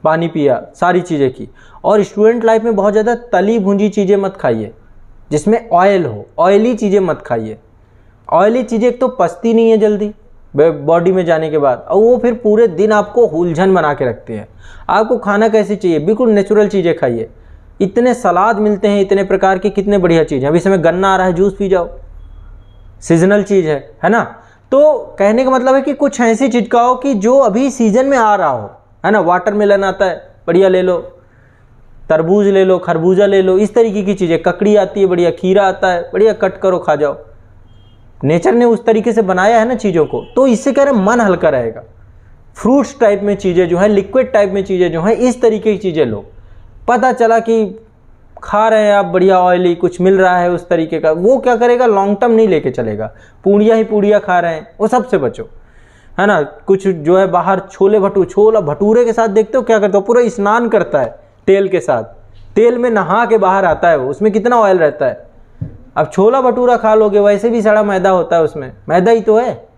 पानी पिया, सारी चीज़ें की। और स्टूडेंट लाइफ में बहुत ज़्यादा तली भुंजी चीज़ें मत खाइए, जिसमें ऑयल हो, ऑयली चीज़ें मत खाइए। ऑयली चीज़ें एक तो पचती नहीं है जल्दी बॉडी में जाने के बाद, और वो फिर पूरे दिन आपको उलझन बना के रखते हैं। आपको खाना कैसे चाहिए, बिल्कुल नेचुरल चीज़ें खाइए। इतने सलाद मिलते हैं, इतने प्रकार के, कितने बढ़िया चीज़ है। अभी समय गन्ना आ रहा है, जूस पी जाओ, सीजनल चीज़ है ना। तो कहने का मतलब है कि कुछ ऐसी चीज़ खाओ कि जो अभी सीजन में आ रहा हो, है ना। वाटरमेलन आता है, बढ़िया ले लो, तरबूज ले लो, खरबूजा ले लो, इस तरीके की चीज़ें। ककड़ी आती है बढ़िया, खीरा आता है बढ़िया, कट करो खा जाओ। नेचर ने उस तरीके से बनाया है ना चीज़ों को, तो इससे कह रहे मन हल्का रहेगा। फ्रूट्स टाइप में चीज़ें जो है, लिक्विड टाइप में चीज़ें जो हैं, इस तरीके की चीज़ें लो। पता चला कि खा रहे हैं आप बढ़िया ऑयली कुछ मिल रहा है उस तरीके का, वो क्या करेगा, लॉन्ग टर्म नहीं लेके चलेगा। पूड़ियाँ ही पूड़ियाँ खा रहे हैं, वो सबसे बचो, है ना। कुछ जो है बाहर छोला भटूरे के साथ देखते हो क्या करते हो, पूरा स्नान करता है तेल के साथ, तेल में नहा के बाहर आता है वो, उसमें कितना ऑयल रहता है। अब छोला भटूरा खा लोगे, वैसे भी सड़ा मैदा होता है, उसमें मैदा ही तो है।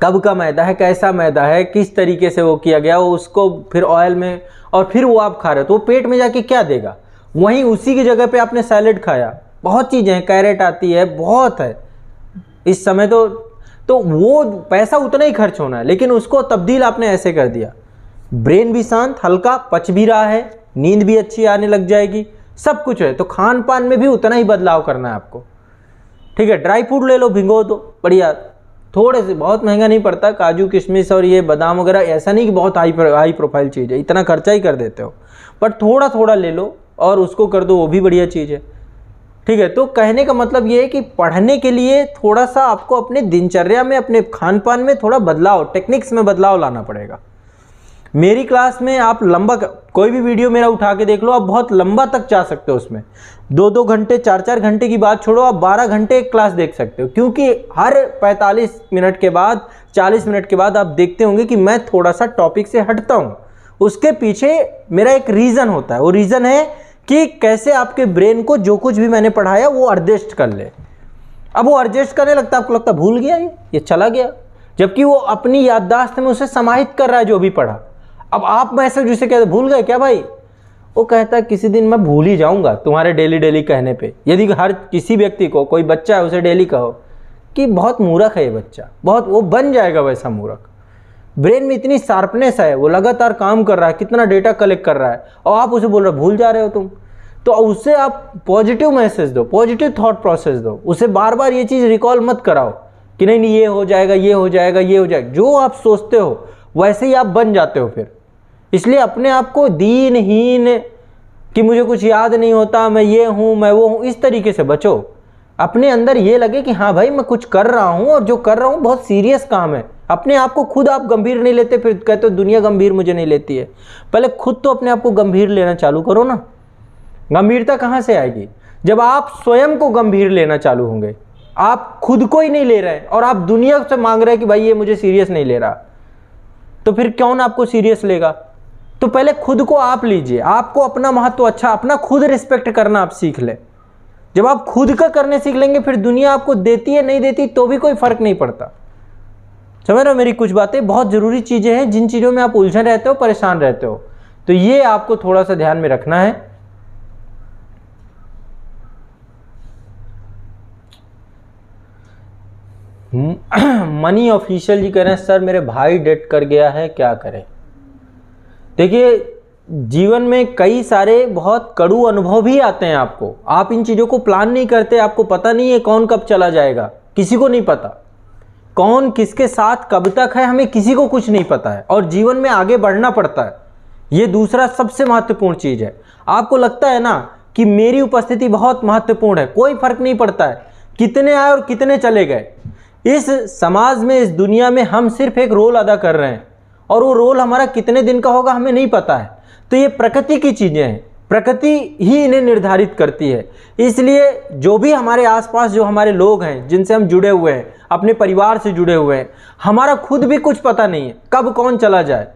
कब का मैदा है, कैसा मैदा है, किस तरीके से वो किया गया, वो उसको फिर ऑयल में, और फिर वो आप खा रहे हो, तो वो पेट में जाके क्या देगा। वहीं उसी की जगह पे आपने सैलेड खाया, बहुत चीज़ें हैं, कैरेट आती है, बहुत है इस समय। तो वो पैसा उतना ही खर्च होना है, लेकिन उसको तब्दील आपने ऐसे कर दिया। ब्रेन भी शांत, हल्का, पच भी रहा है, नींद भी अच्छी आने लग जाएगी, सब कुछ है। तो खान पान में भी उतना ही बदलाव करना है आपको, ठीक है। ड्राई फ्रूट ले लो, भिगो दो बढ़िया, थोड़े से, बहुत महंगा नहीं पड़ता, काजू किशमिश और ये बादाम वगैरह, ऐसा नहीं कि बहुत हाई प्रोफाइल चीज़ है, इतना खर्चा ही कर देते हो, बट थोड़ा थोड़ा ले लो और उसको कर दो, वो भी बढ़िया चीज़ है, ठीक है। तो कहने का मतलब ये है कि पढ़ने के लिए थोड़ा सा आपको अपने दिनचर्या में, अपने खान पान में थोड़ा बदलाव, टेक्निक्स में बदलाव लाना पड़ेगा। मेरी क्लास में आप लंबा, कोई भी वीडियो मेरा उठा के देख लो, आप बहुत लंबा तक जा सकते हो उसमें। 2-2 घंटे 4-4 घंटे की बात छोड़ो, आप 12 घंटे एक क्लास देख सकते हो, क्योंकि हर 45 मिनट के बाद, 40 मिनट के बाद आप देखते होंगे कि मैं थोड़ा सा टॉपिक से हटता हूँ। उसके पीछे मेरा एक रीज़न होता है, वो रीज़न है कि कैसे आपके ब्रेन को जो कुछ भी मैंने पढ़ाया वो एडजस्ट कर ले। अब वो एडजस्ट करने लगता है, आपको लगता है भूल गया ये चला गया, जबकि वो अपनी याददाश्त में उसे समाहित कर रहा है जो भी पढ़ा। अब आप मैसेज उसे कहते भूल गए क्या भाई, वो कहता है किसी दिन मैं भूल ही जाऊंगा तुम्हारे डेली कहने पे। यदि हर किसी व्यक्ति को, कोई बच्चा है उसे डेली कहो कि बहुत मूर्ख है ये बच्चा, बहुत, वो बन जाएगा वैसा मूर्ख। ब्रेन में इतनी शार्पनेस है, वो लगातार काम कर रहा है, कितना डेटा कलेक्ट कर रहा है, और आप उसे बोल रहे हो भूल जा रहे हो तुम। तो उससे आप पॉजिटिव मैसेज दो, पॉजिटिव थॉट प्रोसेस दो, उसे बार बार ये चीज़ रिकॉल मत कराओ कि नहीं ये हो जाएगा, ये हो जाएगा, ये हो जाएगा। जो आप सोचते हो वैसे ही आप बन जाते हो फिर। इसलिए अपने आप को दीनहीन कि मुझे कुछ याद नहीं होता, मैं ये हूँ, मैं वो हूँ, इस तरीके से बचो। अपने अंदर ये लगे कि हाँ भाई मैं कुछ कर रहा हूँ, और जो कर रहा हूँ बहुत सीरियस काम है। अपने आप को खुद आप गंभीर नहीं लेते, फिर कहते हो दुनिया गंभीर मुझे नहीं लेती है। पहले खुद तो अपने आप को गंभीर लेना चालू करो ना। गंभीरता कहाँ से आएगी, जब आप स्वयं को गंभीर लेना चालू होंगे। आप खुद को ही नहीं ले रहे और आप दुनिया से मांग रहे हैं कि भाई ये मुझे सीरियस नहीं ले रहा, तो फिर कौन आपको सीरियस लेगा। तो पहले खुद को आप लीजिए, आपको अपना महत्व, अच्छा अपना खुद रिस्पेक्ट करना आप सीख ले, जब आप खुद का करने सीख लेंगे फिर दुनिया आपको देती है नहीं देती तो भी कोई फर्क नहीं पड़ता। समझ रहे हो मेरी कुछ बातें? बहुत ज़रूरी चीज़ें हैं जिन चीज़ों में आप उलझे रहते हो, परेशान रहते हो, तो ये आपको थोड़ा सा ध्यान में रखना है। मनी ऑफिशियल जी कह रहे हैं सर मेरे भाई डेट कर गया है क्या करें। देखिए जीवन में कई सारे बहुत कड़ू अनुभव भी आते हैं आपको, आप इन चीज़ों को प्लान नहीं करते, आपको पता नहीं है कौन कब चला जाएगा, किसी को नहीं पता कौन किसके साथ कब तक है, हमें किसी को कुछ नहीं पता है और जीवन में आगे बढ़ना पड़ता है। ये दूसरा सबसे महत्वपूर्ण चीज़ है। आपको लगता है ना कि मेरी उपस्थिति बहुत महत्वपूर्ण है, कोई फर्क नहीं पड़ता है कितने आए और कितने चले गए। इस समाज में, इस दुनिया में हम सिर्फ एक रोल अदा कर रहे हैं और वो रोल हमारा कितने दिन का होगा हमें नहीं पता है। तो ये प्रकृति की चीज़ें हैं, प्रकृति ही इन्हें निर्धारित करती है। इसलिए जो भी हमारे आसपास जो हमारे लोग हैं जिनसे हम जुड़े हुए हैं, अपने परिवार से जुड़े हुए हैं, हमारा खुद भी कुछ पता नहीं है कब कौन चला जाए,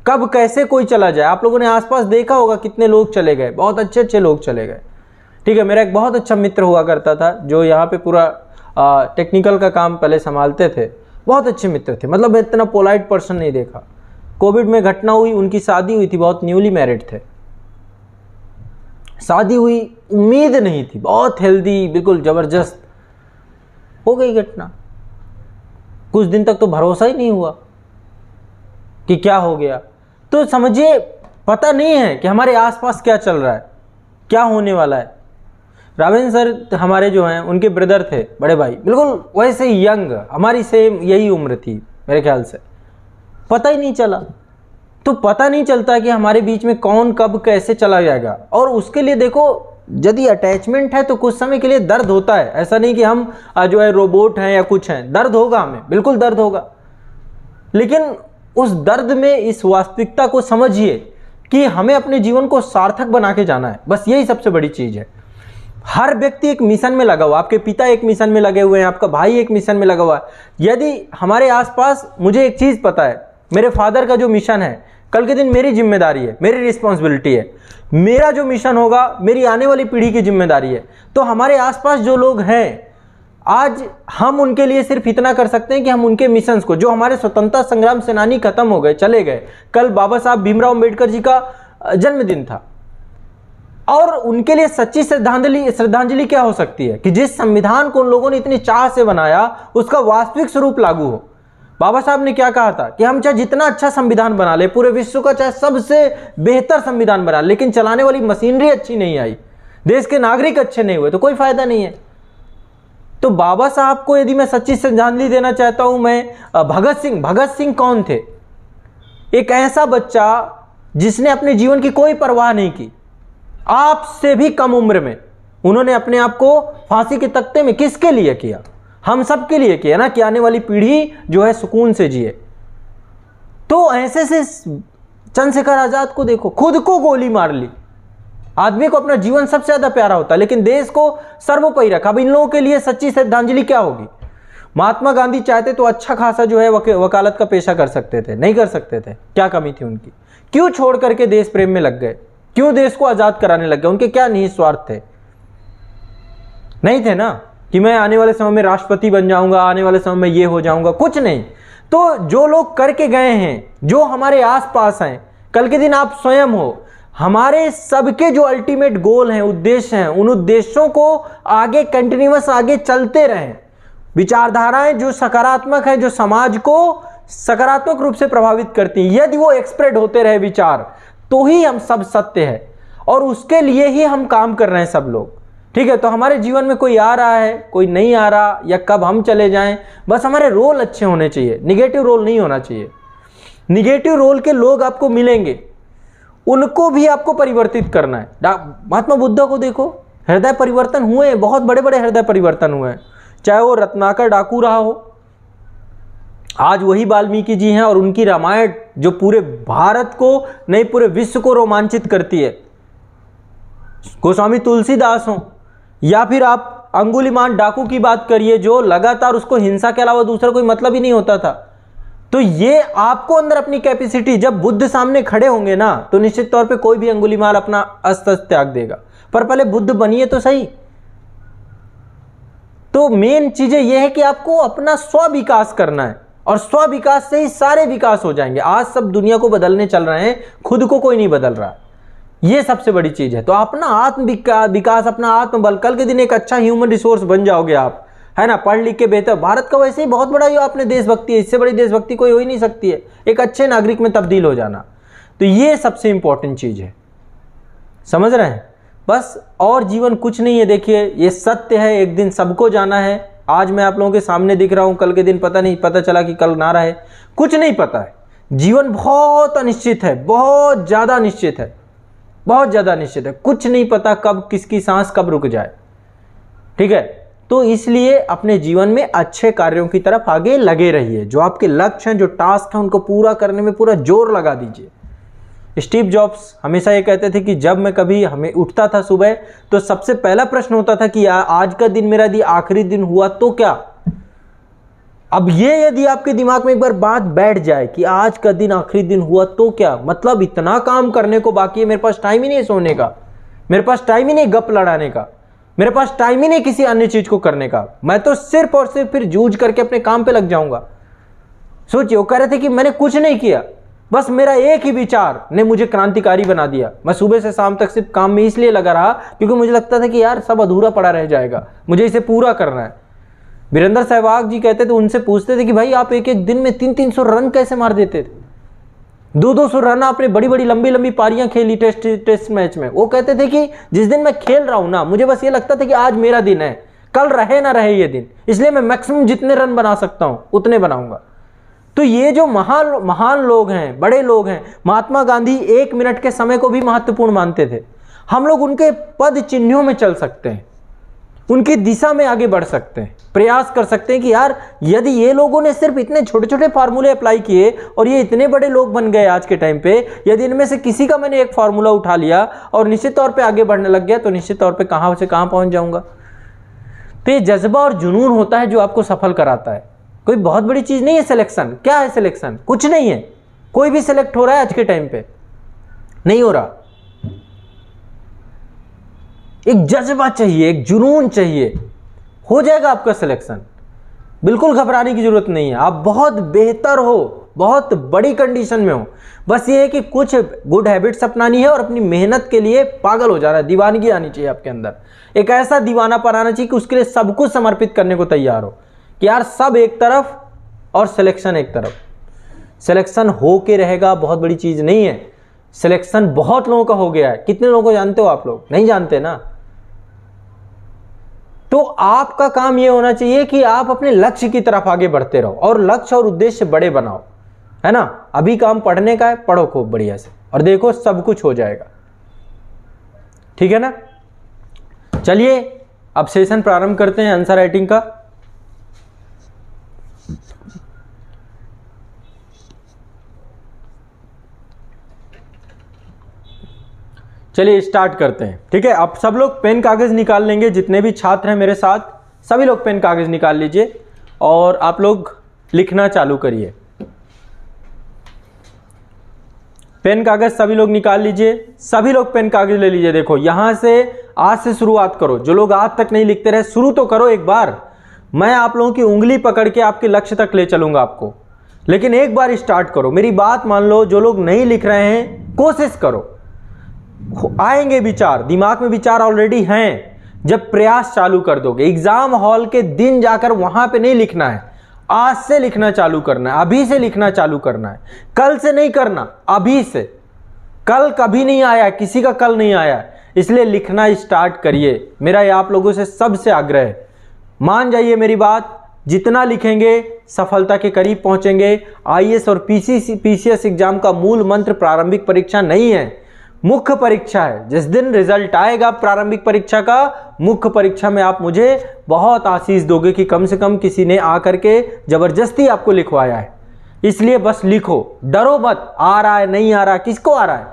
कब कैसे कोई चला जाए। आप लोगों ने आसपास देखा होगा कितने लोग चले गए, बहुत अच्छे अच्छे लोग चले गए। ठीक है, मेरा एक बहुत अच्छा मित्र हुआ करता था जो यहाँ पे पूरा टेक्निकल का काम पहले संभालते थे, बहुत अच्छे मित्र थे, मतलब इतना पोलाइट पर्सन नहीं देखा। कोविड में घटना हुई, उनकी शादी हुई थी, बहुत न्यूली मैरिड थे, शादी हुई, उम्मीद नहीं थी, बहुत हेल्दी, बिल्कुल ज़बरदस्त, हो गई घटना। कुछ दिन तक तो भरोसा ही नहीं हुआ कि क्या हो गया। तो समझिए पता नहीं है कि हमारे आसपास क्या चल रहा है, क्या होने वाला है। रावेन सर हमारे जो हैं उनके ब्रदर थे, बड़े भाई, बिल्कुल वैसे यंग, हमारी सेम यही उम्र थी मेरे ख्याल से, पता ही नहीं चला। तो पता नहीं चलता कि हमारे बीच में कौन कब कैसे चला जाएगा। और उसके लिए देखो यदि अटैचमेंट है तो कुछ समय के लिए दर्द होता है, ऐसा नहीं कि हम जो है रोबोट हैं या कुछ हैं, दर्द होगा, हमें बिल्कुल दर्द होगा। लेकिन उस दर्द में इस वास्तविकता को समझिए कि हमें अपने जीवन को सार्थक बना के जाना है, बस यही सबसे बड़ी चीज़ है। हर व्यक्ति एक मिशन में लगा हुआ, आपके पिता एक मिशन में लगे हुए हैं, आपका भाई एक मिशन में लगा हुआ है। यदि हमारे आसपास, मुझे एक चीज़ पता है, मेरे फादर का जो मिशन है कल के दिन मेरी जिम्मेदारी है, मेरी रिस्पॉन्सिबिलिटी है, मेरा जो मिशन होगा मेरी आने वाली पीढ़ी की जिम्मेदारी है। तो हमारे आसपास जो लोग हैं आज हम उनके लिए सिर्फ इतना कर सकते हैं कि हम उनके मिशंस को, जो हमारे स्वतंत्रता संग्राम सेनानी खत्म हो गए, चले गए, कल बाबा साहब भीमराव अम्बेडकर जी का जन्मदिन था, और उनके लिए सच्ची श्रद्धांजलि क्या हो सकती है कि जिस संविधान को उन लोगों ने इतनी चाह से बनाया उसका वास्तविक स्वरूप लागू हो। बाबा साहब ने क्या कहा था कि हम चाहे जितना अच्छा संविधान बना ले, पूरे विश्व का चाहे सबसे बेहतर संविधान बना ले, लेकिन चलाने वाली मशीनरी अच्छी नहीं आई, देश के नागरिक अच्छे नहीं हुए तो कोई फायदा नहीं है। तो बाबा साहब को यदि मैं सच्ची श्रद्धांजलि देना चाहता हूं, मैं भगत सिंह कौन थे? एक ऐसा बच्चा जिसने अपने जीवन की कोई परवाह नहीं की, आपसे भी कम उम्र में उन्होंने अपने आप को फांसी के तख्ते में किसके लिए किया? हम सब के लिए किया ना, कि आने वाली पीढ़ी जो है सुकून से जिए। तो ऐसे से चंद्रशेखर आजाद को देखो, खुद को गोली मार ली। आदमी को अपना जीवन सबसे ज्यादा प्यारा होता है लेकिन देश को सर्वोपरि रखा। अब इन लोगों के लिए सच्ची श्रद्धांजलि क्या होगी? महात्मा गांधी चाहते तो अच्छा खासा जो है वकालत का पेशा कर सकते थे, नहीं कर सकते थे, क्या कमी थी उनकी? क्यों छोड़ करके देश प्रेम में लग गए? क्यों देश को आजाद कराने लग गए? उनके क्या निहित स्वार्थ थे? नहीं थे ना कि मैं आने वाले समय में राष्ट्रपति बन जाऊंगा, आने वाले समय में ये हो जाऊंगा, कुछ नहीं। तो जो लोग करके गए हैं, जो हमारे आसपास हैं, कल के दिन आप स्वयं हो, हमारे सबके जो अल्टीमेट गोल हैं, उद्देश्य हैं, उन उद्देश्यों को आगे कंटिन्यूअस आगे चलते रहें। विचारधाराएं जो सकारात्मक है, जो समाज को सकारात्मक रूप से प्रभावित करती हैं, यदि वो एक्सप्रेड होते रहे विचार, तो ही हम सब सत्य है और उसके लिए ही हम काम कर रहे हैं सब लोग। ठीक है, तो हमारे जीवन में कोई आ रहा है, कोई नहीं आ रहा, या कब हम चले जाएं, बस हमारे रोल अच्छे होने चाहिए, निगेटिव रोल नहीं होना चाहिए। निगेटिव रोल के लोग आपको मिलेंगे, उनको भी आपको परिवर्तित करना है। महात्मा बुद्ध को देखो, हृदय परिवर्तन हुए, बहुत बड़े बड़े हृदय परिवर्तन हुए हैं, चाहे वो रत्नाकर डाकू रहा हो, आज वही वाल्मीकि जी हैं और उनकी रामायण जो पूरे भारत को नहीं पूरे विश्व को रोमांचित करती है। गोस्वामी तुलसीदास हो, या फिर आप अंगुलीमान डाकू की बात करिए जो लगातार उसको हिंसा के अलावा दूसरा कोई मतलब ही नहीं होता था। तो ये आपको अंदर अपनी कैपेसिटी, जब बुद्ध सामने खड़े होंगे ना तो निश्चित तौर पे कोई भी अंगुलीमाल अपना अस्त्र त्याग देगा, पर पहले बुद्ध बनिए तो सही। तो मेन चीजें यह है कि आपको अपना स्व विकास करना है, और स्व विकास से ही सारे विकास हो जाएंगे। आज सब दुनिया को बदलने चल रहे हैं, खुद को कोई नहीं बदल रहा, ये सबसे बड़ी चीज है। तो अपना आत्म विकास, अपना आत्मबल, कल के दिन एक अच्छा ह्यूमन रिसोर्स बन जाओगे आप, है ना, पढ़ लिख के बेहतर। भारत का वैसे ही बहुत बड़ा ये आपने देशभक्ति है, इससे बड़ी देशभक्ति कोई हो ही नहीं सकती है, एक अच्छे नागरिक में तब्दील हो जाना। तो ये सबसे इंपॉर्टेंट चीज है, समझ रहे हैं। बस और जीवन कुछ नहीं है। देखिए ये सत्य है, एक दिन सबको जाना है। आज मैं आप लोगों के सामने दिख रहा हूं, कल के दिन पता नहीं, पता चला कि कल ना रहे, कुछ नहीं पता है। जीवन बहुत अनिश्चित है, बहुत ज्यादा अनिश्चित है, बहुत ज्यादा अनिश्चित है। कुछ नहीं पता कब किसकी सांस कब रुक जाए, ठीक है। तो इसलिए अपने जीवन में अच्छे कार्यों की तरफ आगे लगे रहिए। जो आपके लक्ष्य हैं, जो टास्क हैं, उनको पूरा करने में पूरा जोर लगा दीजिए। स्टीव जॉब्स हमेशा ये कहते थे कि जब मैं कभी हमें उठता था सुबह, तो सबसे पहला प्रश्न होता था कि आज का दिन मेरा यदि आखिरी दिन हुआ तो क्या। अब ये यदि आपके दिमाग में एक बार बात बैठ जाए कि आज का दिन आखिरी दिन हुआ तो क्या, मतलब इतना काम करने को बाकी है, मेरे पास टाइम ही नहीं सोने का, मेरे पास टाइम ही नहीं गप लड़ाने का, मेरे पास टाइम ही नहीं किसी अन्य चीज को करने का, मैं तो सिर्फ और सिर्फ फिर जूझ करके अपने काम पे लग जाऊंगा। सोचिए, वो कह रहे थे कि मैंने कुछ नहीं किया, बस मेरा एक ही विचार ने मुझे क्रांतिकारी बना दिया। मैं सुबह से शाम तक सिर्फ काम में इसलिए लगा रहा क्योंकि मुझे लगता था कि यार सब अधूरा पड़ा रह जाएगा, मुझे इसे पूरा करना है। वीरेंद्र सहवाग जी कहते थे, उनसे पूछते थे कि भाई आप एक एक दिन में 300-300 रन कैसे मार देते थे, 200-200 रन आपने बड़ी बड़ी लंबी लंबी पारियां खेली टेस्ट मैच में। वो कहते थे कि जिस दिन मैं खेल रहा हूं ना, मुझे बस ये लगता था कि आज मेरा दिन है, कल रहे ना रहे ये दिन, इसलिए मैं मैक्सिमम जितने रन बना सकता हूं उतने बनाऊंगा। तो ये जो महान लोग हैं, बड़े लोग हैं, महात्मा गांधी 1 मिनट के समय को भी महत्वपूर्ण मानते थे। हम लोग उनके पद चिन्हों में चल सकते हैं, उनकी दिशा में आगे बढ़ सकते हैं, प्रयास कर सकते हैं कि यार यदि ये लोगों ने सिर्फ इतने छोटे छोटे फार्मूले अप्लाई किए और ये इतने बड़े लोग बन गए आज के टाइम पे, यदि इनमें से किसी का मैंने एक फार्मूला उठा लिया और निश्चित तौर पे आगे बढ़ने लग गया, तो निश्चित तौर पे कहां से कहां पहुंच जाऊंगा। तो ये जज्बा और जुनून होता है जो आपको सफल कराता है। कोई बहुत बड़ी चीज नहीं है सिलेक्शन। क्या है सिलेक्शन? कुछ नहीं है। कोई भी सिलेक्ट हो रहा है आज के टाइम पे? नहीं हो रहा। एक जज्बा चाहिए, एक जुनून चाहिए, हो जाएगा आपका सिलेक्शन। बिल्कुल घबराने की जरूरत नहीं है। आप बहुत बेहतर हो, बहुत बड़ी कंडीशन में हो, बस ये है कि कुछ गुड हैबिट्स अपनानी है और अपनी मेहनत के लिए पागल हो जाना है। दीवानगी आनी चाहिए आपके अंदर, एक ऐसा दीवानापन आना चाहिए कि उसके लिए सब कुछ समर्पित करने को तैयार हो कि यार सब एक तरफ और सिलेक्शन एक तरफ। सिलेक्शन हो के रहेगा, बहुत बड़ी चीज नहीं है। सिलेक्शन बहुत लोगों का हो गया है। कितने लोगों को जानते हो आप लोग? नहीं जानते ना। तो आपका काम यह होना चाहिए कि आप अपने लक्ष्य की तरफ आगे बढ़ते रहो और लक्ष्य और उद्देश्य बड़े बनाओ, है ना। अभी काम पढ़ने का है, पढ़ो खूब बढ़िया से और देखो सब कुछ हो जाएगा, ठीक है ना। चलिए अब सेशन प्रारंभ करते हैं आंसर राइटिंग का। चलिए स्टार्ट करते हैं, ठीक है। अब सब लोग पेन कागज निकाल लेंगे, जितने भी छात्र हैं मेरे साथ सभी लोग पेन कागज निकाल लीजिए और आप लोग लिखना चालू करिए। पेन कागज सभी लोग निकाल लीजिए, सभी लोग पेन कागज ले लीजिए। देखो यहां से आज से शुरुआत करो। जो लोग आज तक नहीं लिखते रहे, शुरू तो करो एक बार। मैं आप लोगों की उंगली पकड़ के आपके लक्ष्य तक ले चलूंगा आपको, लेकिन एक बार स्टार्ट करो। मेरी बात मान लो। जो लोग नहीं लिख रहे हैं कोशिश करो, आएंगे विचार, दिमाग में विचार ऑलरेडी हैं। जब प्रयास चालू कर दोगे, एग्जाम हॉल के दिन जाकर वहां पे नहीं लिखना है, आज से लिखना चालू करना है, अभी से लिखना चालू करना है। कल से नहीं करना, अभी से। कल कभी नहीं आया, किसी का कल नहीं आया, इसलिए लिखना स्टार्ट करिए। मेरा ये आप लोगों से सबसे आग्रह है, मान जाइए मेरी बात। जितना लिखेंगे सफलता के करीब पहुंचेंगे। आईएएस और पीसीएस एग्जाम का मूल मंत्र प्रारंभिक परीक्षा नहीं है, मुख्य परीक्षा है। जिस दिन रिजल्ट आएगा प्रारंभिक परीक्षा का, मुख्य परीक्षा में आप मुझे बहुत आशीष दोगे कि कम से कम किसी ने आकर के जबरदस्ती आपको लिखवाया है। इसलिए बस लिखो, डरो मत। आ रहा है नहीं आ रहा, किसको आ रहा है?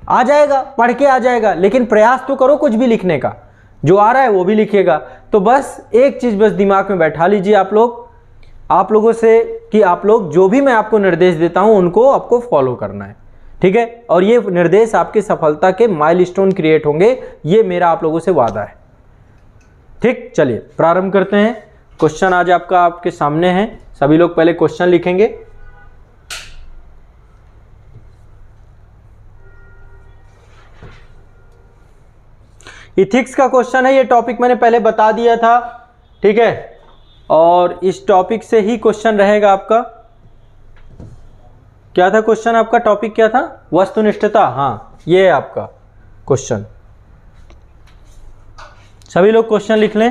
आ जाएगा, पढ़ के आ जाएगा, लेकिन प्रयास तो करो कुछ भी लिखने का। जो आ रहा है वो भी लिखिएगा। तो बस एक चीज बस दिमाग में बैठा लीजिए आप लोगों से कि आप लोग जो भी मैं आपको निर्देश देता हूं उनको आपको फॉलो करना है, ठीक है। और ये निर्देश आपकी सफलता के माइलस्टोन क्रिएट होंगे, ये मेरा आप लोगों से वादा है। ठीक, चलिए प्रारंभ करते हैं। क्वेश्चन आज आपका आपके सामने है, सभी लोग पहले क्वेश्चन लिखेंगे। इथिक्स का क्वेश्चन है, ये टॉपिक मैंने पहले बता दिया था, ठीक है, और इस टॉपिक से ही क्वेश्चन रहेगा आपका। क्या था क्वेश्चन आपका, टॉपिक क्या था, वस्तुनिष्ठता। हाँ, ये है आपका क्वेश्चन। सभी लोग क्वेश्चन लिख लें।